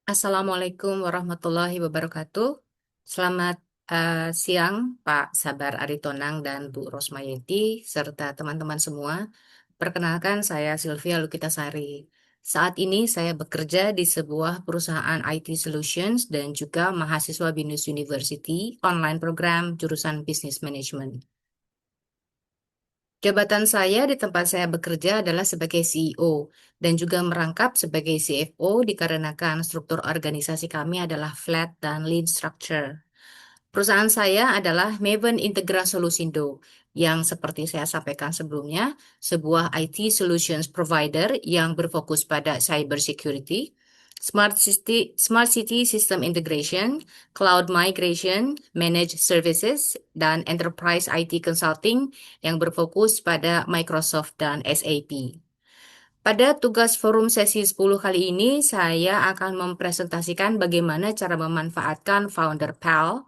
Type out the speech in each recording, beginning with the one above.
Assalamualaikum warahmatullahi wabarakatuh. Selamat siang, Pak Sabar Aritonang dan Bu Rosmayeti, serta teman-teman semua. Perkenalkan, saya Sylvia Lukitasari. Saat ini saya bekerja di sebuah perusahaan IT Solutions dan juga mahasiswa BINUS University, online program jurusan Business Management. Jabatan saya di tempat saya bekerja adalah sebagai CEO dan juga merangkap sebagai CFO dikarenakan struktur organisasi kami adalah flat dan lean structure. Perusahaan saya adalah Maven Integra Solusindo yang seperti saya sampaikan sebelumnya, sebuah IT solutions provider yang berfokus pada cybersecurity, smart city system integration, cloud migration, managed services, dan enterprise IT consulting yang berfokus pada Microsoft dan SAP. Pada tugas forum sesi 10 kali ini, saya akan mempresentasikan bagaimana cara memanfaatkan Founder PAL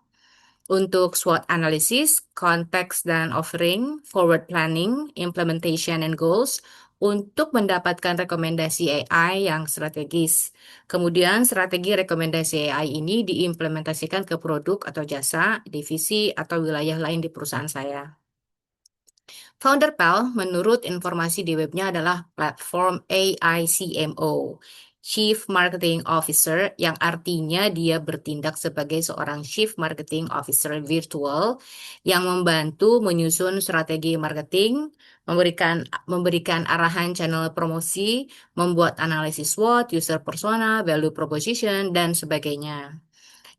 untuk SWOT analysis, konteks dan offering, forward planning, implementation and goals, untuk mendapatkan rekomendasi AI yang strategis. Kemudian strategi rekomendasi AI ini diimplementasikan ke produk atau jasa, divisi, atau wilayah lain di perusahaan saya. Founder PAL menurut informasi di webnya adalah platform AI CMO, Chief Marketing Officer, yang artinya dia bertindak sebagai seorang Chief Marketing Officer virtual yang membantu menyusun strategi marketing, memberikan arahan channel promosi, membuat analisis SWOT, user persona, value proposition, dan sebagainya.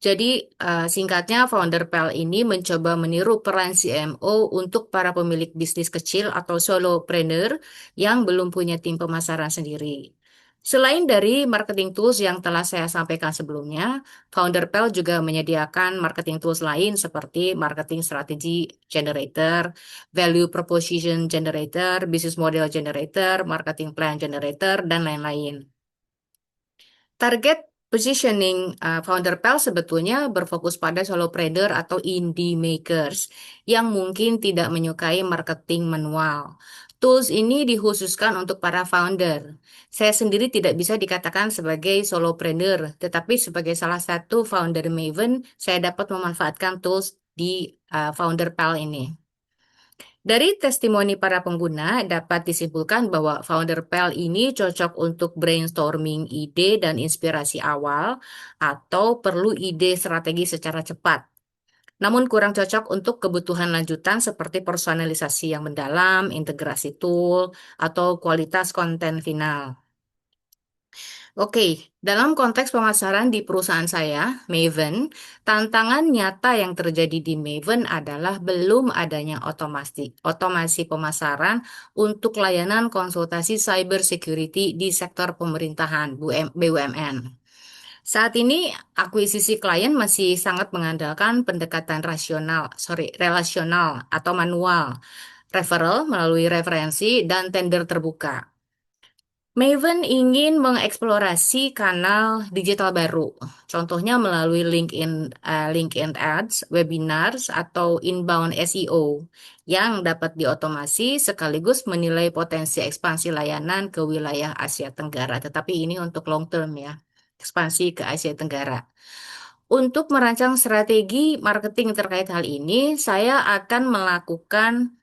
Jadi, singkatnya, founder PEL ini mencoba meniru peran CMO untuk para pemilik bisnis kecil atau solopreneur yang belum punya tim pemasaran sendiri. Selain dari marketing tools yang telah saya sampaikan sebelumnya, founder PEL juga menyediakan marketing tools lain seperti marketing strategy generator, value proposition generator, business model generator, marketing plan generator, dan lain-lain. Target positioning founder PEL sebetulnya berfokus pada solopreneur atau indie makers yang mungkin tidak menyukai marketing manual. Tools ini dikhususkan untuk para founder. Saya sendiri tidak bisa dikatakan sebagai solopreneur, tetapi sebagai salah satu founder Maven, saya dapat memanfaatkan tools di founder PEL ini. Dari testimoni para pengguna, dapat disimpulkan bahwa founder PEL ini cocok untuk brainstorming ide dan inspirasi awal atau perlu ide strategi secara cepat. Namun kurang cocok untuk kebutuhan lanjutan seperti personalisasi yang mendalam, integrasi tool, atau kualitas konten final. Oke, dalam konteks pemasaran di perusahaan saya, Maven, tantangan nyata yang terjadi di Maven adalah belum adanya otomasi pemasaran untuk layanan konsultasi cyber security di sektor pemerintahan BUMN. Saat ini, akuisisi klien masih sangat mengandalkan pendekatan relasional atau manual, referral melalui referensi dan tender terbuka. Maven ingin mengeksplorasi kanal digital baru, contohnya melalui LinkedIn Ads, webinars, atau inbound SEO yang dapat diotomasi sekaligus menilai potensi ekspansi layanan ke wilayah Asia Tenggara. Tetapi ini untuk long term ya, ekspansi ke Asia Tenggara. Untuk merancang strategi marketing terkait hal ini, saya akan melakukan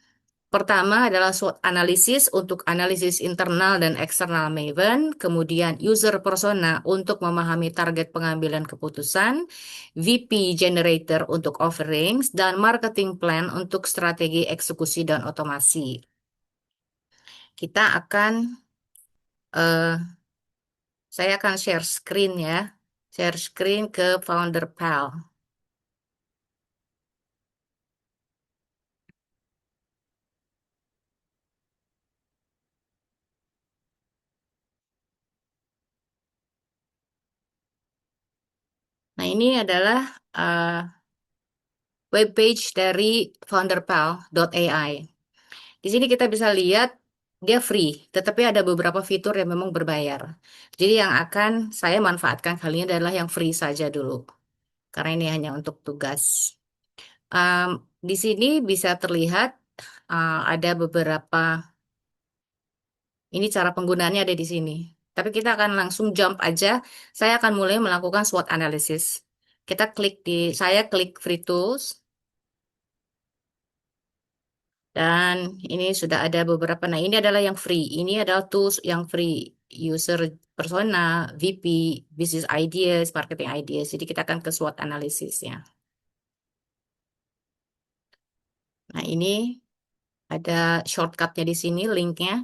pertama adalah SWOT analisis untuk analisis internal dan eksternal Maven, kemudian user persona untuk memahami target pengambilan keputusan, VP generator untuk offerings, dan marketing plan untuk strategi eksekusi dan otomasi. Kita akan, saya akan share screen ya, share screen ke Founder PAL. Nah, ini adalah webpage dari founderpal.ai. Di sini kita bisa lihat dia free, tetapi ada beberapa fitur yang memang berbayar. Jadi yang akan saya manfaatkan kali ini adalah yang free saja dulu, karena ini hanya untuk tugas. Di sini bisa terlihat ada beberapa, ini cara penggunaannya ada di sini. Tapi kita akan langsung jump aja. Saya akan mulai melakukan SWOT analysis. Saya klik Free Tools, dan ini sudah ada beberapa. Nah, ini adalah yang free. Ini adalah tools yang free. User persona, VP, business ideas, marketing ideas. Jadi kita akan ke SWOT analisisnya. Nah, ini ada shortcutnya di sini, linknya.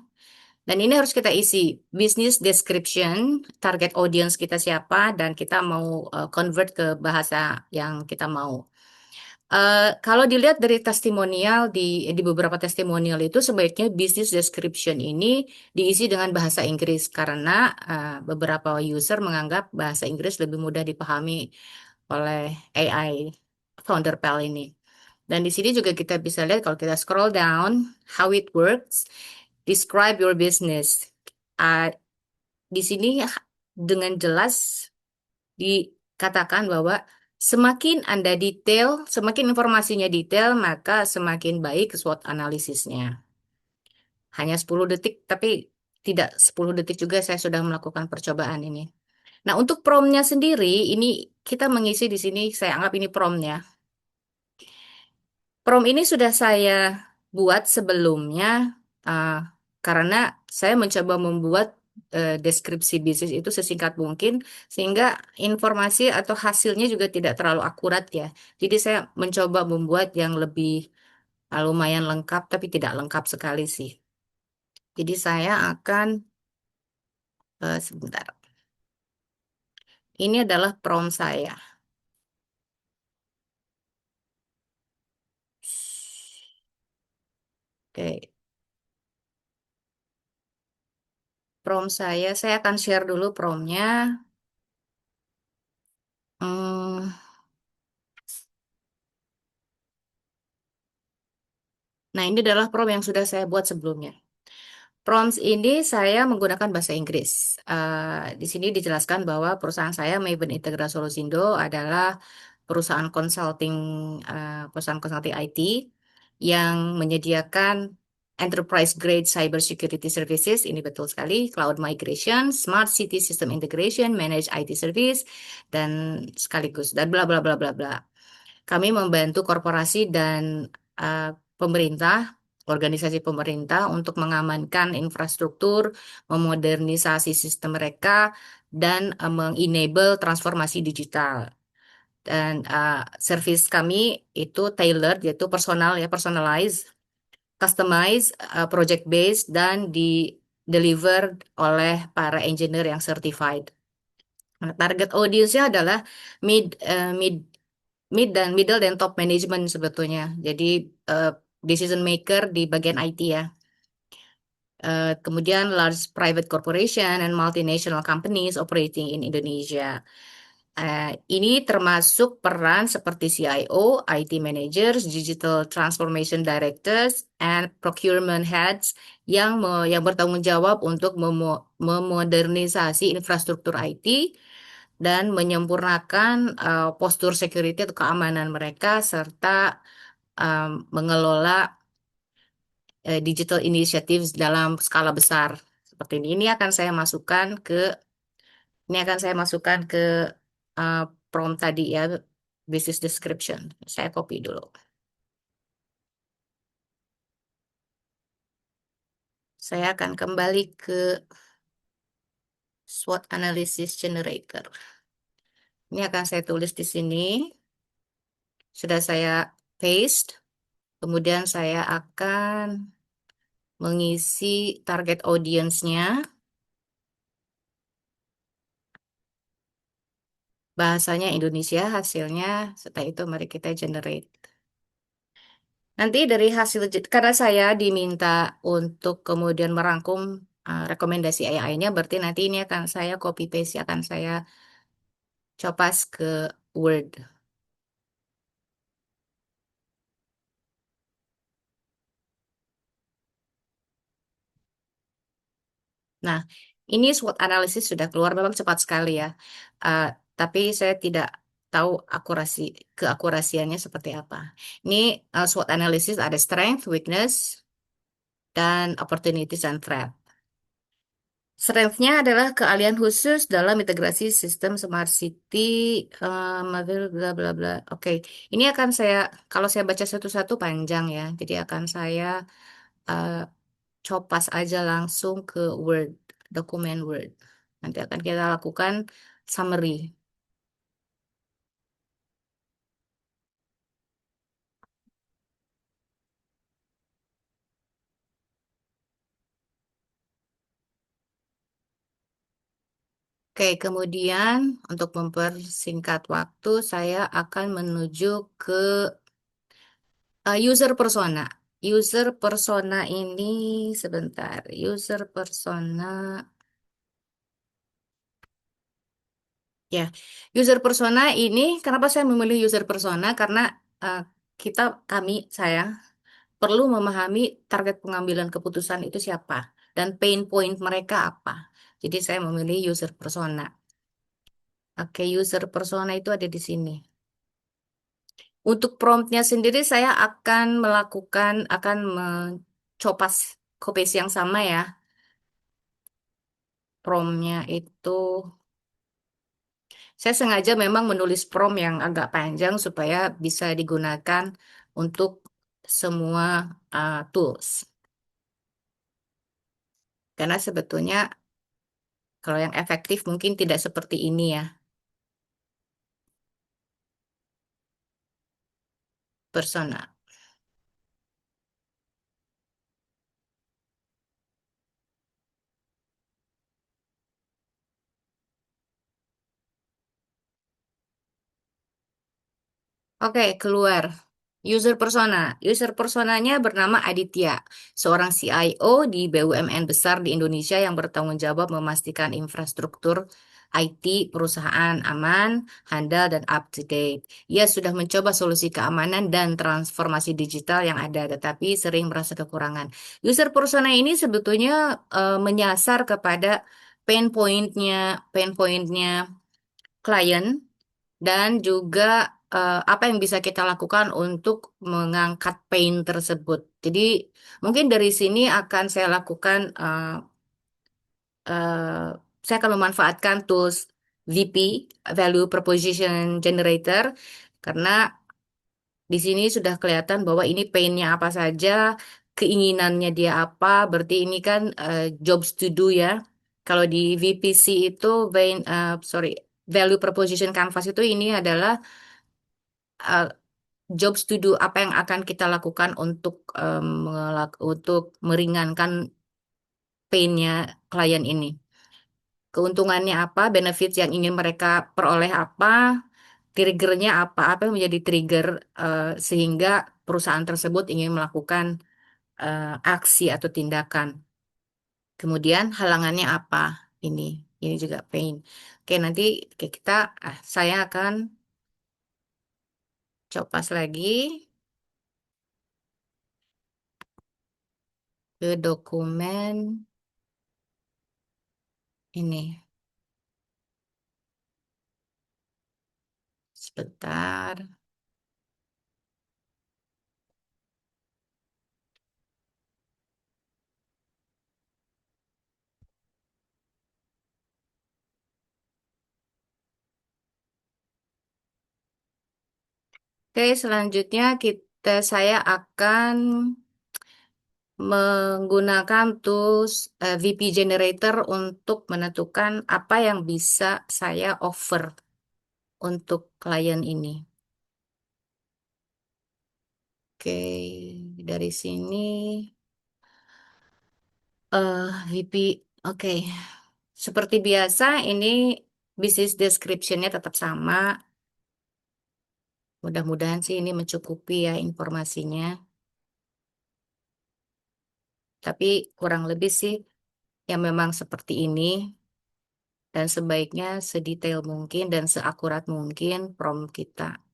Dan ini harus kita isi. Business description, target audience kita siapa, dan kita mau convert ke bahasa yang kita mau. Kalau dilihat dari testimonial di beberapa testimonial itu sebaiknya business description ini diisi dengan bahasa Inggris karena beberapa user menganggap bahasa Inggris lebih mudah dipahami oleh AI founder Pal ini. Dan di sini juga kita bisa lihat kalau kita scroll down how it works, describe your business. Uh, di sini dengan jelas dikatakan bahwa semakin Anda detail, semakin informasinya detail, maka semakin baik SWOT analisisnya. Hanya 10 detik, tapi tidak 10 detik juga saya sudah melakukan percobaan ini. Nah, untuk prompt-nya sendiri, ini kita mengisi di sini, saya anggap ini prompt-nya. Prompt ini sudah saya buat sebelumnya, uh, karena saya mencoba membuat deskripsi bisnis itu sesingkat mungkin, sehingga informasi atau hasilnya juga tidak terlalu akurat ya. Jadi saya mencoba membuat yang lebih lumayan lengkap, tapi tidak lengkap sekali sih. Jadi saya akan, sebentar. Ini adalah prompt saya. Oke, prompt saya akan share dulu promptnya. Hmm, nah, ini adalah prompt yang sudah saya buat sebelumnya. Prompts ini saya menggunakan bahasa Inggris. Di sini dijelaskan bahwa perusahaan saya, Mayben Integra Solusindo, adalah perusahaan konsulting IT yang menyediakan enterprise grade cyber security services. Ini betul sekali, cloud migration, smart city system integration, managed IT service, dan sekaligus dan bla bla bla bla bla. Kami membantu korporasi dan uh, pemerintah, organisasi pemerintah untuk mengamankan infrastruktur, memodernisasi sistem mereka, dan mengenable transformasi digital. Dan service kami itu tailored, yaitu personal ya, personalized, customized, project based, dan di deliver oleh para engineer yang certified. Nah, target audience-nya adalah mid, eh, mid middle dan top management sebetulnya. Jadi eh, decision maker di bagian IT ya. Kemudian large private corporation and multinational companies operating in Indonesia. Ini termasuk peran seperti CIO, IT managers, digital transformation directors, and procurement heads yang bertanggung jawab untuk memodernisasi infrastruktur IT dan menyempurnakan postur security atau keamanan mereka serta mengelola digital initiatives dalam skala besar seperti ini. Ini akan saya masukkan ke uh, prompt tadi ya, business description. Saya copy dulu. Saya akan kembali ke SWOT analysis generator. Ini akan saya tulis di sini. Sudah saya paste. Kemudian saya akan mengisi target audience-nya. Bahasanya Indonesia, hasilnya setelah itu mari kita generate. Nanti dari karena saya diminta untuk kemudian merangkum rekomendasi AI-nya, berarti nanti ini akan saya copy paste, akan saya copas ke Word. Nah, ini SWOT analisis sudah keluar, memang cepat sekali ya. Uh, tapi saya tidak tahu keakurasiannya seperti apa. Ini SWOT analisis ada strength, weakness, dan opportunities and threat. Strength-nya adalah keahlian khusus dalam integrasi sistem smart city, bla bla bla. Oke, ini akan saya, kalau saya baca satu-satu panjang ya, jadi akan saya eh, copas aja langsung ke Word, dokumen Word. Nanti akan kita lakukan summary. Oke, kemudian untuk mempersingkat waktu, saya akan menuju ke user persona. User persona ini sebentar. User persona, ya. User persona ini, kenapa saya memilih user persona? Karena eh, saya perlu memahami target pengambilan keputusan itu siapa dan pain point mereka apa. Jadi saya memilih user persona. Oke, user persona itu ada di sini. Untuk promptnya sendiri saya akan mencopas copy yang sama ya. Promptnya itu saya sengaja memang menulis prompt yang agak panjang supaya bisa digunakan untuk semua tools. Karena sebetulnya kalau yang efektif mungkin tidak seperti ini ya, persona. Oke, keluar. User persona. User personanya bernama Aditya, seorang CIO di BUMN besar di Indonesia yang bertanggung jawab memastikan infrastruktur IT perusahaan aman, handal, dan up to date. Ia sudah mencoba solusi keamanan dan transformasi digital yang ada, tetapi sering merasa kekurangan. User persona ini sebetulnya menyasar kepada pain pointnya klien dan juga apa yang bisa kita lakukan untuk mengangkat pain tersebut. Jadi mungkin dari sini akan saya lakukan, eh, saya akan memanfaatkan tools VP, Value Proposition Generator, karena di sini sudah kelihatan bahwa ini pain-nya apa saja, keinginannya dia apa, berarti ini kan jobs to do ya. Kalau di VPC itu, Value Proposition Canvas itu ini adalah uh, jobs to do, apa yang akan kita lakukan untuk untuk meringankan pain-nya klien ini. Keuntungannya apa, benefit yang ingin mereka peroleh apa, triggernya apa yang menjadi trigger sehingga perusahaan tersebut ingin melakukan aksi atau tindakan. Kemudian halangannya apa? Ini, ini juga pain. Oke, nanti saya akan copas lagi ke dokumen ini. Sebentar. Oke, selanjutnya saya akan menggunakan tools VP Generator untuk menentukan apa yang bisa saya offer untuk klien ini. Oke, dari sini VP, oke. Seperti biasa, ini business description-nya tetap sama. Mudah-mudahan sih ini mencukupi ya informasinya. Tapi kurang lebih sih yang memang seperti ini. Dan sebaiknya sedetail mungkin dan seakurat mungkin prompt kita.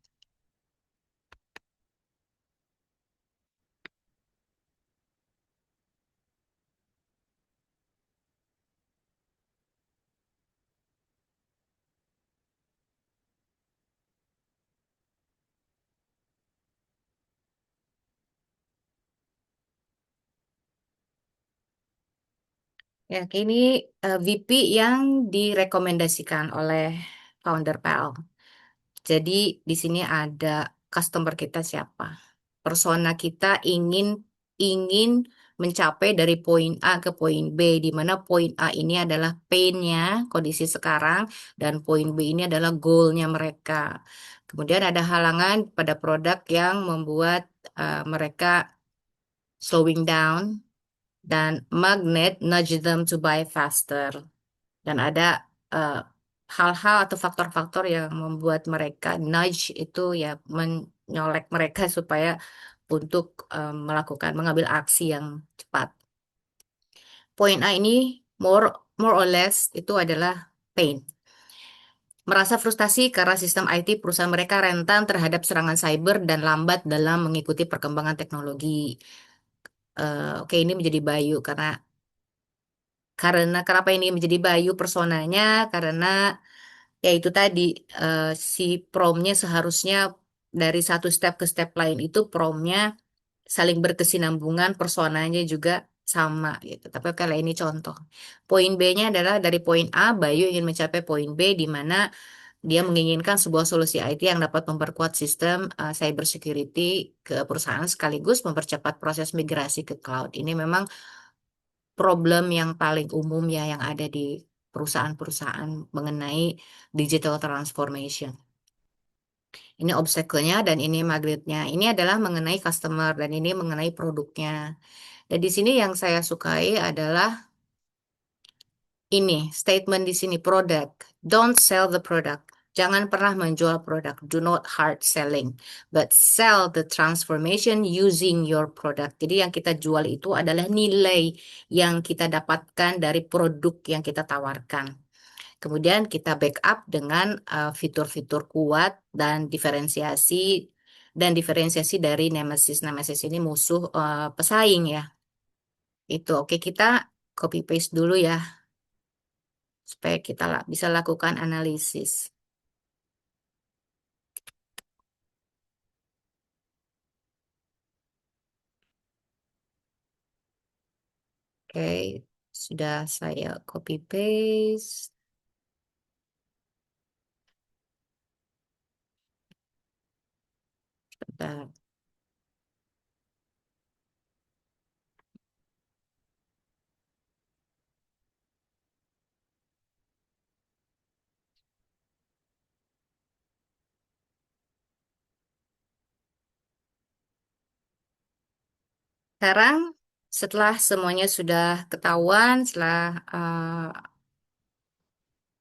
Ya, ini VP yang direkomendasikan oleh founder PL. Jadi di sini ada customer kita siapa. Persona kita ingin ingin mencapai dari poin A ke poin B, di mana poin A ini adalah pain-nya, kondisi sekarang, dan poin B ini adalah goal-nya mereka. Kemudian ada halangan pada produk yang membuat mereka slowing down, dan magnet nudge them to buy faster. Dan ada eh, hal-hal atau faktor-faktor yang membuat mereka nudge itu ya menyolek mereka supaya untuk mengambil aksi yang cepat. Poin A ini more more or less itu adalah pain. Merasa frustasi karena sistem IT perusahaan mereka rentan terhadap serangan cyber dan lambat dalam mengikuti perkembangan teknologi. Oke, ini menjadi Bayu karena kenapa ini menjadi Bayu personanya, karena ya itu tadi, eh, si promnya seharusnya dari satu step ke step lain itu promnya saling berkesinambungan, personanya juga sama gitu. Tapi kalau ini contoh. Poin B-nya adalah dari poin A, Bayu ingin mencapai poin B di mana dia menginginkan sebuah solusi IT yang dapat memperkuat sistem cyber security ke perusahaan sekaligus mempercepat proses migrasi ke cloud. Ini memang problem yang paling umum ya yang ada di perusahaan-perusahaan mengenai digital transformation. Ini obstacle-nya dan ini magnetnya. Ini adalah mengenai customer dan ini mengenai produknya. Dan di sini yang saya sukai adalah ini statement di sini product. Don't sell the product. Jangan pernah menjual produk. Do not hard selling, but sell the transformation using your product. Jadi yang kita jual itu adalah nilai yang kita dapatkan dari produk yang kita tawarkan. Kemudian kita backup dengan fitur-fitur kuat dan diferensiasi dari Nemesis. Nemesis ini musuh pesaing ya. Itu oke, kita copy paste dulu ya supaya kita bisa lakukan analisis. Oke, sudah saya copy paste. Bentar. Sekarang setelah semuanya sudah ketahuan, setelah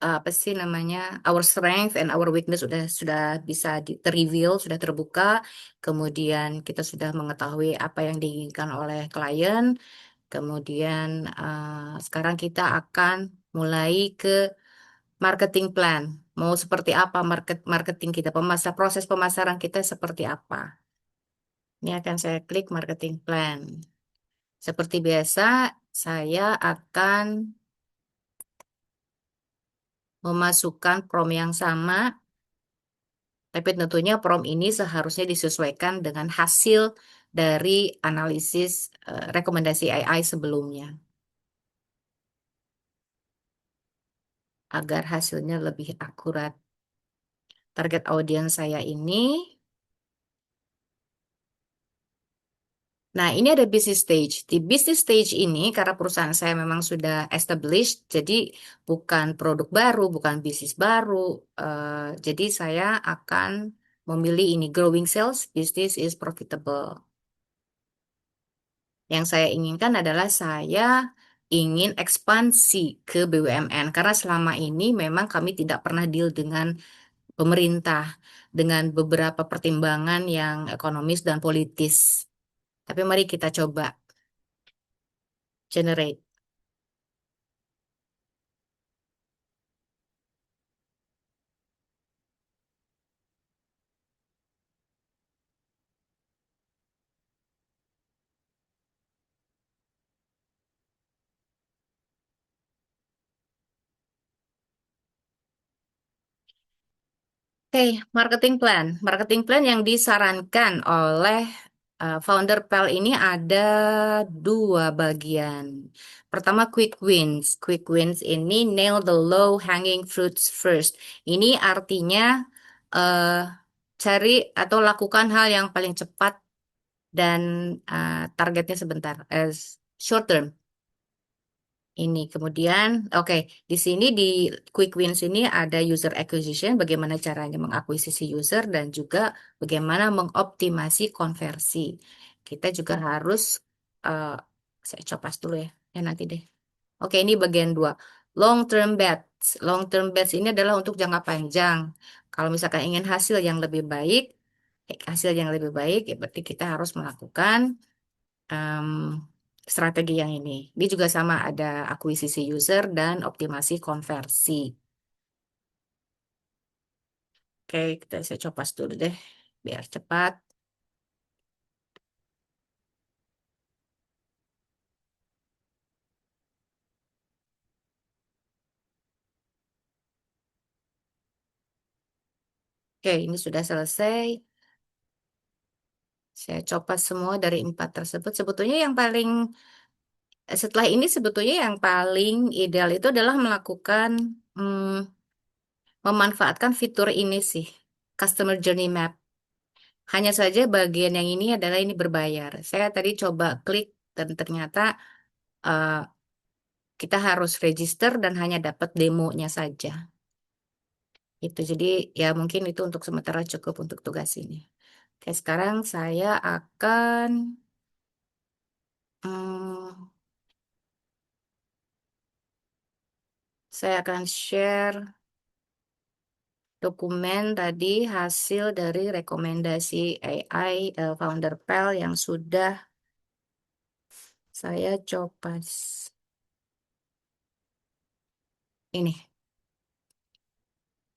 apa sih namanya, our strength and our weakness sudah bisa terreveal, sudah terbuka. Kemudian kita sudah mengetahui apa yang diinginkan oleh klien. Kemudian sekarang kita akan mulai ke marketing plan. Mau seperti apa marketing kita, proses pemasaran kita seperti apa. Ini akan saya klik marketing plan. Seperti biasa, saya akan memasukkan prom yang sama. Tapi tentunya prompt ini seharusnya disesuaikan dengan hasil dari analisis rekomendasi AI sebelumnya, agar hasilnya lebih akurat. Target audiens saya ini. Nah, ini ada business stage. Di business stage ini, karena perusahaan saya memang sudah established, jadi bukan produk baru, bukan bisnis baru. Jadi saya akan memilih ini, growing sales, business is profitable. Yang saya inginkan adalah saya ingin ekspansi ke BUMN karena selama ini memang kami tidak pernah deal dengan pemerintah dengan beberapa pertimbangan yang ekonomis dan politis. Tapi mari kita coba generate. Oke, marketing plan. Marketing plan yang disarankan oleh Founder Pel ini ada dua bagian. Pertama, quick wins. Quick wins ini nail the low hanging fruits first. Ini artinya eh, cari atau lakukan hal yang paling cepat dan targetnya sebentar, short term. Ini kemudian, oke, di sini di Quick Wins ini ada user acquisition, bagaimana caranya mengakuisisi user dan juga bagaimana mengoptimasi konversi. Kita juga harus, eh, saya copas dulu ya, ya nanti deh. Oke, ini bagian dua. Long term bets. Long term bets ini adalah untuk jangka panjang. Kalau misalkan ingin hasil yang lebih baik, hasil yang lebih baik, ya berarti kita harus melakukan em, strategi yang ini. Dia juga sama ada akuisisi user dan optimasi konversi. Oke, saya copas dulu deh biar cepat. Oke, ini sudah selesai. Saya copas semua dari empat tersebut. Sebetulnya yang paling setelah ini sebetulnya yang paling ideal itu adalah melakukan memanfaatkan fitur ini sih, Customer Journey Map. Hanya saja bagian yang ini adalah ini berbayar. Saya tadi coba klik dan ternyata eh, kita harus register dan hanya dapat demonya saja. Itu jadi ya mungkin itu untuk sementara cukup untuk tugas ini. Oke, sekarang hmm, saya akan share dokumen tadi hasil dari rekomendasi AI Founder Pel yang sudah saya copas. Ini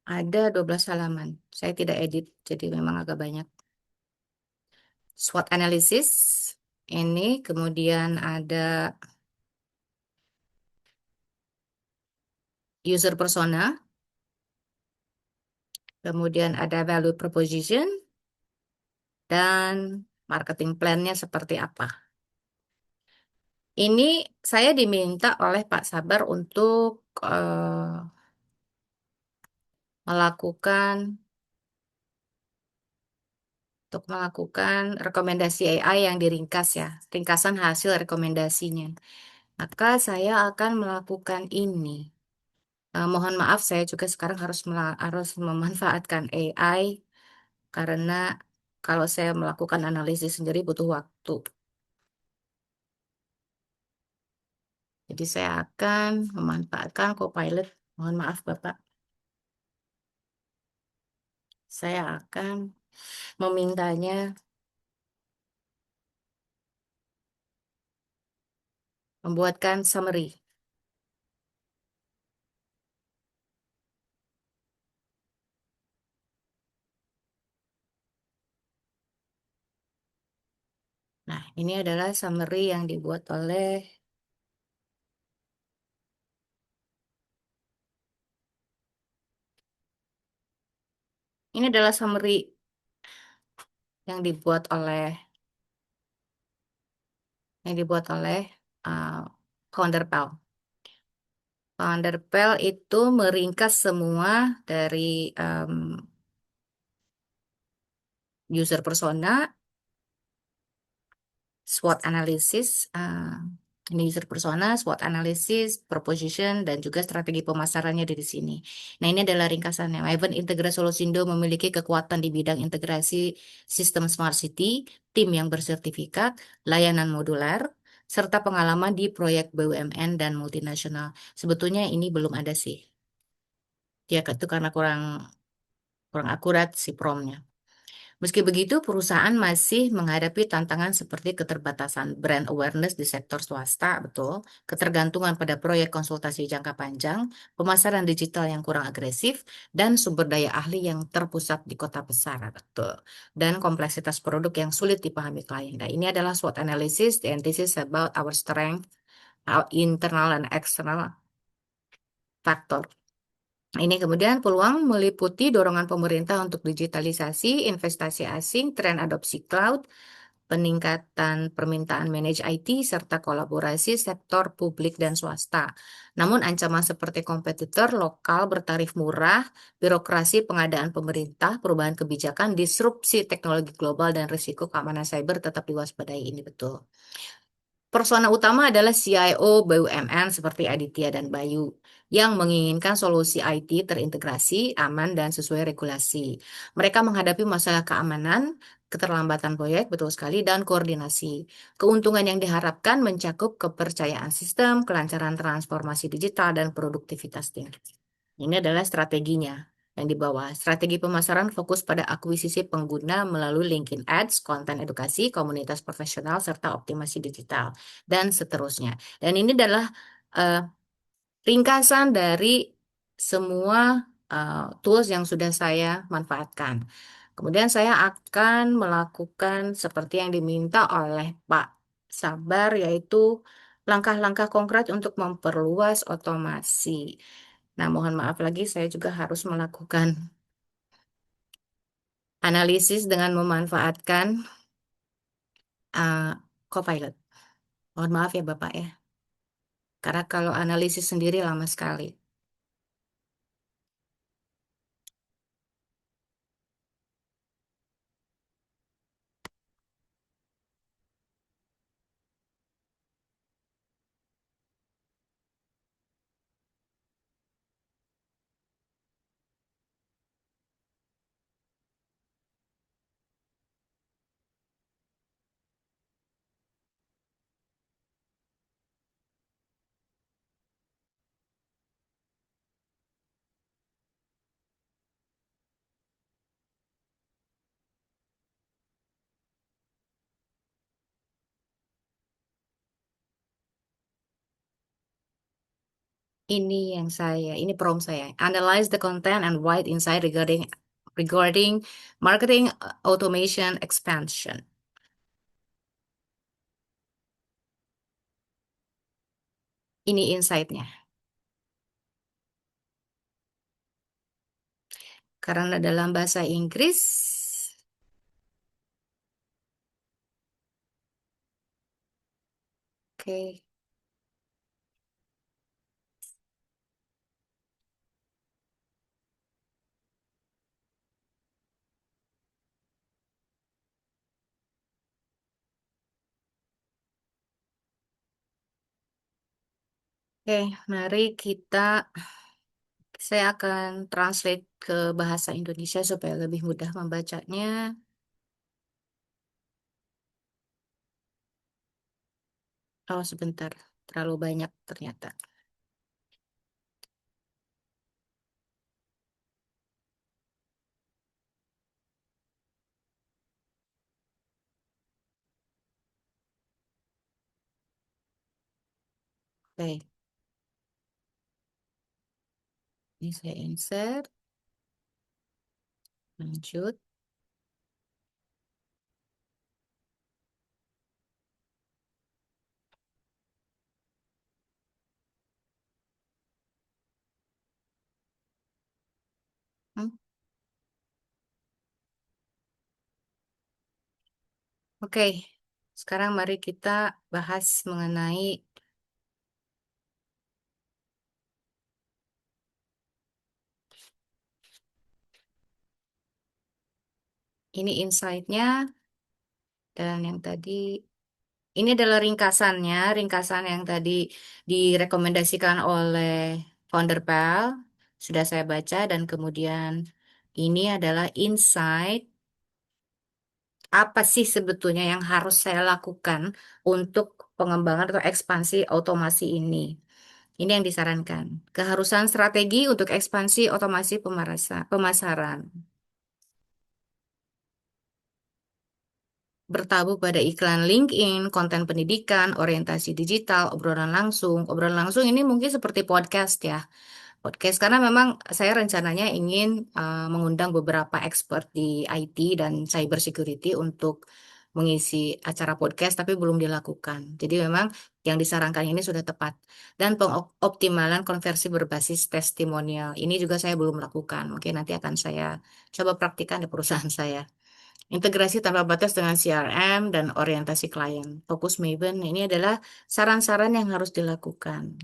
ada 12 halaman. Saya tidak edit, jadi memang agak banyak. SWOT analysis ini, kemudian ada user persona, kemudian ada value proposition, dan marketing plan-nya seperti apa. Ini saya diminta oleh Pak Sabar melakukan untuk melakukan rekomendasi AI yang diringkas ya, ringkasan hasil rekomendasinya. Maka saya akan melakukan ini. Mohon maaf, saya juga sekarang harus memanfaatkan AI karena kalau saya melakukan analisis sendiri butuh waktu. Jadi saya akan memanfaatkan Copilot. Mohon maaf, Bapak. Saya akan memintanya membuatkan summary. Nah, ini adalah summary yang dibuat oleh ini adalah summary yang dibuat oleh uh, Founder Pal. Founder Pal itu meringkas semua dari um, user persona, SWOT analysis, ini user persona, SWOT analysis, proposition, dan juga strategi pemasarannya dari sini. Nah, ini adalah ringkasannya. Maven Integra Solusindo memiliki kekuatan di bidang integrasi sistem Smart City, tim yang bersertifikat, layanan modular, serta pengalaman di proyek BUMN dan multinasional. Sebetulnya ini belum ada sih. Dia itu karena kurang kurang akurat si promnya. Meski begitu, perusahaan masih menghadapi tantangan seperti keterbatasan brand awareness di sektor swasta, betul, ketergantungan pada proyek konsultasi jangka panjang, pemasaran digital yang kurang agresif, dan sumber daya ahli yang terpusat di kota besar, betul, dan kompleksitas produk yang sulit dipahami klien. Nah, ini adalah SWOT analysis, and this is about our strength, our internal and external factor. Ini kemudian peluang meliputi dorongan pemerintah untuk digitalisasi, investasi asing, tren adopsi cloud, peningkatan permintaan manage IT, serta kolaborasi sektor publik dan swasta. Namun ancaman seperti kompetitor lokal bertarif murah, birokrasi pengadaan pemerintah, perubahan kebijakan, disrupsi teknologi global, dan risiko keamanan cyber tetap diwaspadai. Ini betul. Persona utama adalah CIO BUMN seperti Aditya dan Bayu yang menginginkan solusi IT terintegrasi, aman, dan sesuai regulasi. Mereka menghadapi masalah keamanan, keterlambatan proyek, betul sekali, dan koordinasi. Keuntungan yang diharapkan mencakup kepercayaan sistem, kelancaran transformasi digital, dan produktivitas tinggi. Ini adalah strateginya yang di bawah. Strategi pemasaran fokus pada akuisisi pengguna melalui LinkedIn Ads, konten edukasi, komunitas profesional, serta optimasi digital, dan seterusnya. Dan ini adalah eh, ringkasan dari semua tools yang sudah saya manfaatkan. Kemudian saya akan melakukan seperti yang diminta oleh Pak Sabar, yaitu langkah-langkah konkret untuk memperluas otomasi. Nah, mohon maaf lagi, saya juga harus melakukan analisis dengan memanfaatkan uh, Copilot. Mohon maaf ya, Bapak ya, karena kalau analisis sendiri lama sekali. Ini prompt saya. Analyze the content and write insight regarding marketing automation expansion. Ini insight-nya. Karena dalam bahasa Inggris, oke, oke, mari saya akan translate ke bahasa Indonesia supaya lebih mudah membacanya. Oh, sebentar, terlalu banyak ternyata. Oke, ini saya insert, lanjut. Hmm, Oke, sekarang mari kita bahas mengenai ini insight-nya dan yang tadi. Ini adalah ringkasan yang tadi direkomendasikan oleh founder PEL. Sudah saya baca dan kemudian ini adalah insight apa sih sebetulnya yang harus saya lakukan untuk pengembangan atau ekspansi otomasi ini. Ini yang disarankan. Keharusan strategi untuk ekspansi otomasi pemasaran. Bertabuh pada iklan LinkedIn, konten pendidikan, orientasi digital, obrolan langsung. Obrolan langsung ini mungkin seperti podcast ya. Podcast karena memang saya rencananya ingin mengundang beberapa expert di IT dan cyber security untuk mengisi acara podcast tapi belum dilakukan. Jadi memang yang disarankan ini sudah tepat. Dan pengoptimalan konversi berbasis testimonial. Ini juga saya belum lakukan. Mungkin nanti akan saya coba praktikkan di perusahaan saya. Integrasi tanpa batas dengan CRM dan orientasi klien. Fokus Maven ini adalah saran-saran yang harus dilakukan.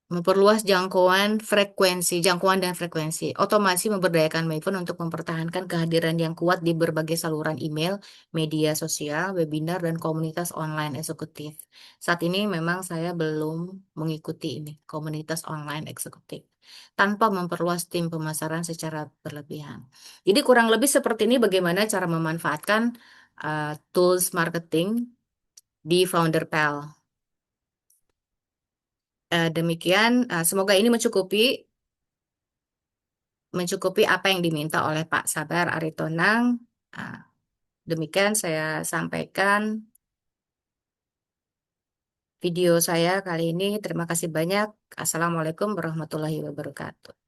Memperluas jangkauan dan frekuensi. Otomasi memberdayakan Maven untuk mempertahankan kehadiran yang kuat di berbagai saluran email, media sosial, webinar, dan komunitas online eksekutif. Saat ini memang saya belum mengikuti ini, komunitas online eksekutif, tanpa memperluas tim pemasaran secara berlebihan. Jadi kurang lebih seperti ini bagaimana cara memanfaatkan tools marketing di FounderPal. Demikian, semoga ini mencukupi apa yang diminta oleh Pak Sabar Aritonang. Ah, Demikian saya sampaikan video saya kali ini. Terima kasih banyak. Assalamualaikum warahmatullahi wabarakatuh.